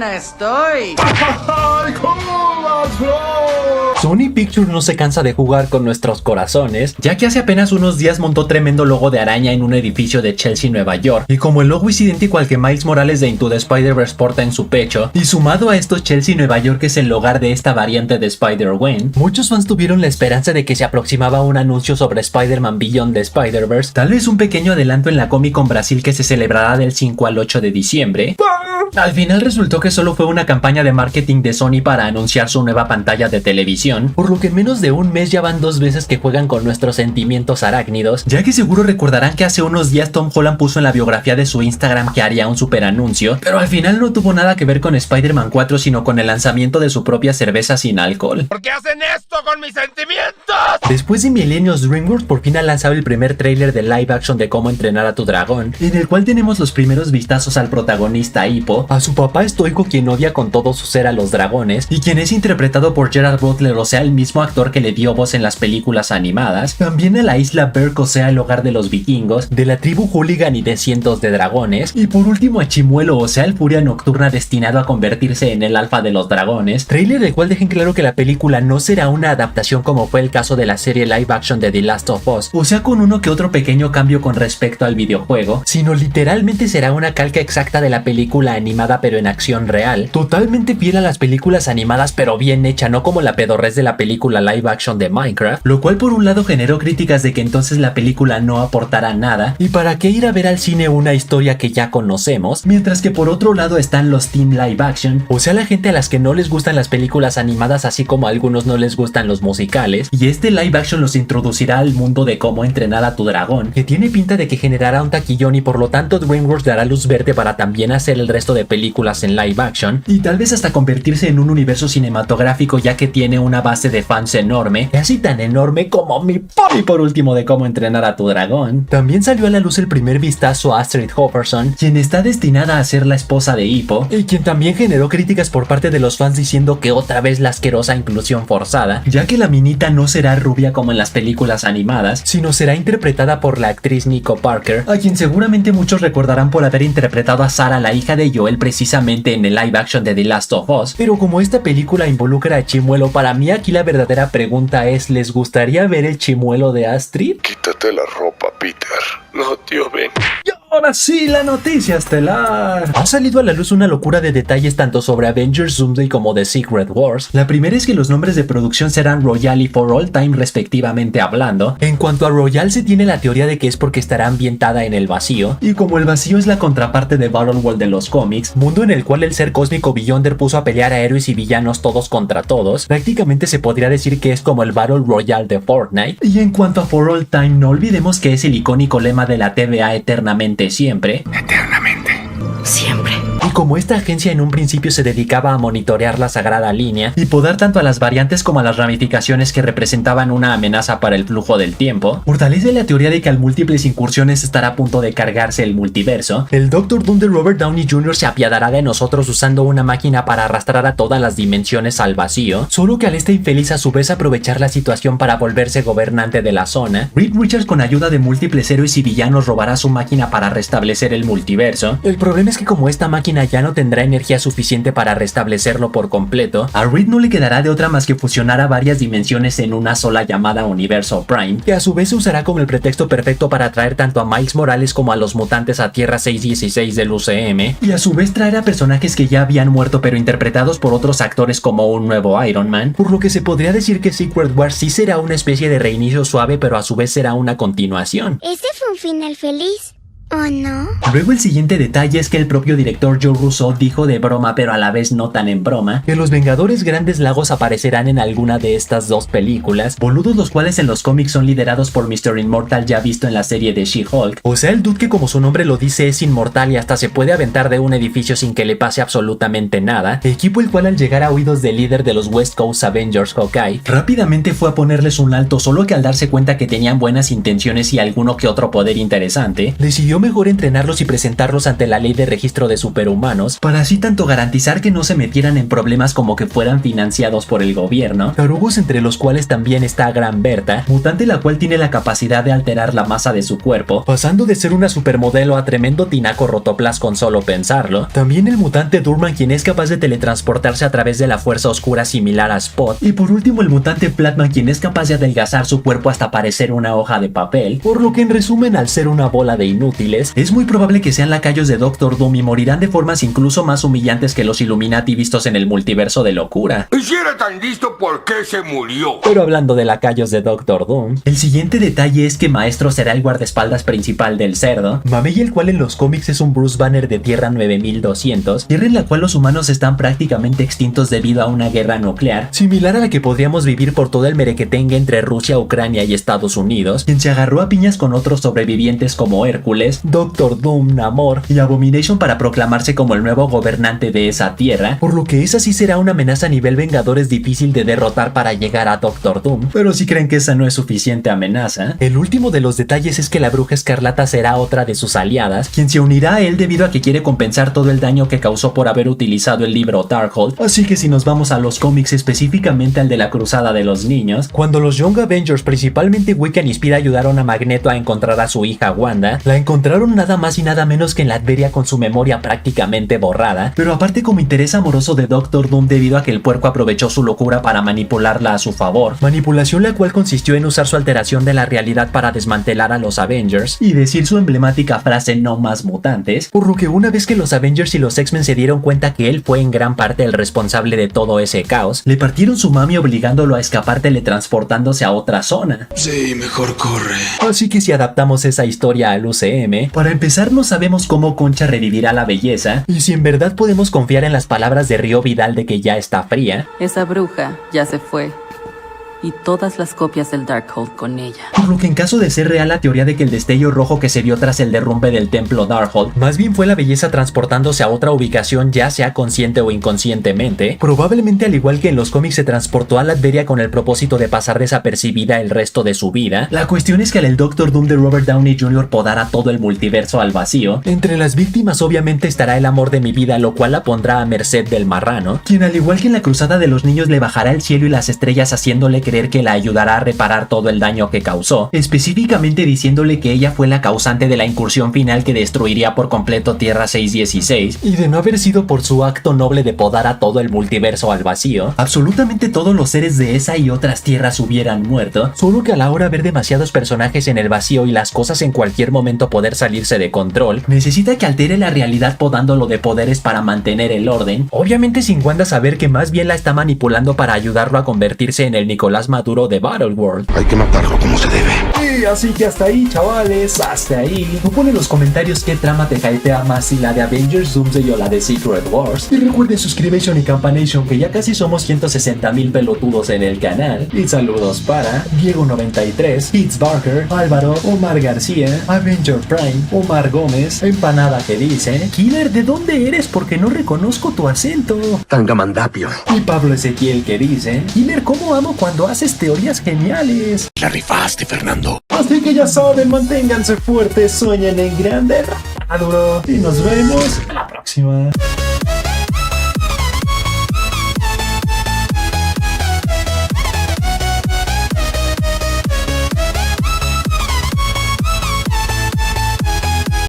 buena estoy! Sony Pictures no se cansa de jugar con nuestros corazones, ya que hace apenas unos días montó tremendo logo de araña en un edificio de Chelsea, Nueva York, y como el logo es idéntico al que Miles Morales de Into the Spider-Verse porta en su pecho, y sumado a esto Chelsea, Nueva York es el hogar de esta variante de Spider-Gwen, muchos fans tuvieron la esperanza de que se aproximaba un anuncio sobre Spider-Man Beyond the Spider-Verse, tal vez un pequeño adelanto en la Comic Con Brasil que se celebrará del 5 al 8 de diciembre. Al final resultó que solo fue una campaña de marketing de Sony para anunciar su nueva pantalla de televisión, por lo que en menos de un mes ya van 2 veces que juegan con nuestros sentimientos arácnidos, ya que seguro recordarán que hace unos días Tom Holland puso en la biografía de su Instagram que haría un super anuncio, pero al final no tuvo nada que ver con Spider-Man 4 sino con el lanzamiento de su propia cerveza sin alcohol. ¿Por qué hacen esto con mis sentimientos? Después de milenios, DreamWorks por fin ha lanzado el primer tráiler de live action de Cómo entrenar a tu dragón, en el cual tenemos los primeros vistazos al protagonista Hippo, a su papá estoico quien odia con todo su ser a los dragones, y quien es interpretado por Gerard Butler, o sea el mismo actor que le dio voz en las películas animadas, también a la isla Berk, o sea el hogar de los vikingos, de la tribu Hooligan y de cientos de dragones, y por último a Chimuelo, o sea el furia nocturna destinado a convertirse en el alfa de los dragones, trailer del cual dejen claro que la película no será una adaptación como fue el caso de la serie live action de The Last of Us, o sea con uno que otro pequeño cambio con respecto al videojuego, sino literalmente será una calca exacta de la película animada pero en acción real, totalmente fiel a las películas animadas pero bien hecha, no como la pedorrez de la película live action de Minecraft, lo cual por un lado generó críticas de que entonces la película no aportará nada, y para qué ir a ver al cine una historia que ya conocemos, mientras que por otro lado están los Team Live Action, o sea la gente a las que no les gustan las películas animadas así como a algunos no les gustan los musicales, y este live action los introducirá al mundo de Cómo entrenar a tu dragón, que tiene pinta de que generará un taquillón y por lo tanto DreamWorks dará luz verde para también hacer el resto de películas en live action, y tal vez hasta convertirse en un universo cinematográfico ya que tiene una base de fans enorme, casi tan enorme como mi pony por último de Cómo entrenar a tu dragón. También salió a la luz el primer vistazo a Astrid Hofferson, quien está destinada a ser la esposa de Hippo, y quien también generó críticas por parte de los fans diciendo que otra vez la asquerosa inclusión forzada, ya que la minita no será rubia como en las películas animadas, sino será interpretada por la actriz Nico Parker, a quien seguramente muchos recordarán por haber interpretado a Sarah, la hija de Joel, precisamente en el live action de The Last of Us. Pero como esta película involucra a Chimuelo, para mí aquí la verdadera pregunta es, ¿les gustaría ver el chimuelo de Astrid? Quítate la ropa, Peter. No, tío Ben. Ahora sí, la noticia estelar. Ha salido a la luz una locura de detalles tanto sobre Avengers Doomsday como The Secret Wars. La primera es que los nombres de producción serán Royale y For All Time respectivamente hablando. En cuanto a Royale, se tiene la teoría de que es porque estará ambientada en el vacío, y como el vacío es la contraparte de Battleworld de los cómics, mundo en el cual el ser cósmico Beyonder puso a pelear a héroes y villanos todos contra todos, prácticamente se podría decir que es como el Battle Royale de Fortnite. Y en cuanto a For All Time, no olvidemos que es el icónico lema de la TVA eternamente siempre. Eternamente. Siempre. Y como esta agencia en un principio se dedicaba a monitorear la sagrada línea y podar tanto a las variantes como a las ramificaciones que representaban una amenaza para el flujo del tiempo, fortalece la teoría de que al múltiples incursiones estará a punto de cargarse el multiverso. El Doctor Doom de Robert Downey Jr. se apiadará de nosotros usando una máquina para arrastrar a todas las dimensiones al vacío, solo que al este infeliz a su vez aprovechar la situación para volverse gobernante de la zona. Reed Richards con ayuda de múltiples héroes y villanos robará su máquina para restablecer el multiverso. El problema es que como esta máquina ya no tendrá energía suficiente para restablecerlo por completo, a Reed no le quedará de otra más que fusionar a varias dimensiones en una sola llamada Universo Prime, que a su vez se usará como el pretexto perfecto para atraer tanto a Miles Morales como a los mutantes a Tierra 616 del UCM, y a su vez traer a personajes que ya habían muerto pero interpretados por otros actores como un nuevo Iron Man, por lo que se podría decir que Secret Wars sí será una especie de reinicio suave pero a su vez será una continuación. ¿Ese fue un final feliz? ¿O no? Luego el siguiente detalle es que el propio director Joe Russo dijo de broma pero a la vez no tan en broma que los Vengadores Grandes Lagos aparecerán en alguna de estas dos películas, boludos los cuales en los cómics son liderados por Mr. Immortal ya visto en la serie de She-Hulk, o sea el dude que como su nombre lo dice es inmortal y hasta se puede aventar de un edificio sin que le pase absolutamente nada, equipo el cual al llegar a oídos del líder de los West Coast Avengers, Hawkeye, rápidamente fue a ponerles un alto, solo que al darse cuenta que tenían buenas intenciones y alguno que otro poder interesante, decidió pareció mejor entrenarlos y presentarlos ante la ley de registro de superhumanos para así tanto garantizar que no se metieran en problemas como que fueran financiados por el gobierno. Tarugos, entre los cuales también está Gran Berta, mutante la cual tiene la capacidad de alterar la masa de su cuerpo, pasando de ser una supermodelo a tremendo tinaco rotoplas con solo pensarlo. También el mutante Durman, quien es capaz de teletransportarse a través de la fuerza oscura similar a Spot. Y por último el mutante Platman, quien es capaz de adelgazar su cuerpo hasta parecer una hoja de papel, por lo que en resumen, al ser una bola de inútiles, es muy probable que sean lacayos de Doctor Doom y morirán de formas incluso más humillantes que los Illuminati vistos en el multiverso de locura. Y si era tan listo, ¿por qué se murió? Pero hablando de lacayos de Doctor Doom, el siguiente detalle es que Maestro será el guardaespaldas principal del cerdo, Mamey, el cual en los cómics es un Bruce Banner de Tierra 9200, tierra en la cual los humanos están prácticamente extintos debido a una guerra nuclear, similar a la que podríamos vivir por todo el merequetengue entre Rusia, Ucrania y Estados Unidos, quien se agarró a piñas con otros sobrevivientes como Hércules, Doctor Doom, Namor y Abomination para proclamarse como el nuevo gobernante de esa tierra, por lo que esa sí será una amenaza a nivel Vengadores difícil de derrotar para llegar a Doctor Doom. Pero si creen que esa no es suficiente amenaza, el último de los detalles es que la Bruja Escarlata será otra de sus aliadas, quien se unirá a él debido a que quiere compensar todo el daño que causó por haber utilizado el libro Darkhold. Así que si nos vamos a los cómics, específicamente al de la Cruzada de los Niños, cuando los Young Avengers, principalmente Wiccan y Spear, ayudaron a Magneto a encontrar a su hija Wanda, la encontraron nada más y nada menos que en Latveria con su memoria prácticamente borrada, pero aparte como interés amoroso de Doctor Doom debido a que el puerco aprovechó su locura para manipularla a su favor, manipulación la cual consistió en usar su alteración de la realidad para desmantelar a los Avengers y decir su emblemática frase "no más mutantes", por lo que una vez que los Avengers y los X-Men se dieron cuenta que él fue en gran parte el responsable de todo ese caos, le partieron su mami obligándolo a escapar teletransportándose a otra zona. Sí, mejor corre. Así que si adaptamos esa historia al UCM, para empezar no sabemos cómo Concha revivirá la belleza y si en verdad podemos confiar en las palabras de Río Vidal de que ya está fría. Esa bruja ya se fue. Y todas las copias del Darkhold con ella. Por lo que en caso de ser real la teoría de que el destello rojo que se vio tras el derrumbe del templo Darkhold más bien fue la belleza transportándose a otra ubicación, ya sea consciente o inconscientemente, probablemente al igual que en los cómics se transportó a Latveria con el propósito de pasar desapercibida el resto de su vida. La cuestión es que al el Doctor Doom de Robert Downey Jr. podara todo el multiverso al vacío, entre las víctimas obviamente estará el amor de mi vida, lo cual la pondrá a merced del marrano, quien al igual que en la Cruzada de los Niños le bajará el cielo y las estrellas haciéndole creer que la ayudará a reparar todo el daño que causó, específicamente diciéndole que ella fue la causante de la incursión final que destruiría por completo Tierra 616, y de no haber sido por su acto noble de podar a todo el multiverso al vacío, absolutamente todos los seres de esa y otras tierras hubieran muerto, solo que a la hora ver demasiados personajes en el vacío y las cosas en cualquier momento poder salirse de control, necesita que altere la realidad podándolo de poderes para mantener el orden, obviamente sin Wanda saber que más bien la está manipulando para ayudarlo a convertirse en el Nicolás Maduro de Battleworld. Hay que matarlo como se debe. Y así que hasta ahí, chavales, hasta ahí. Tú pon en los comentarios qué trama te hypea más, si la de Avengers Doomsday o la de Secret Wars. Y recuerden suscribirse y campanation, que ya casi somos 160,000 pelotudos en el canal. Y saludos para Diego93, Hitz Barker, Álvaro, Omar García, Avenger Prime, Omar Gómez, Empanada que dice: Killer, ¿de dónde eres? Porque no reconozco tu acento. Tangamandapio. Y Pablo Ezequiel que dice: Killer, ¿cómo amo cuando haces teorías geniales? La rifaste, Fernando. Así que ya saben, manténganse fuertes, sueñen en grande, duro, y nos vemos en la próxima.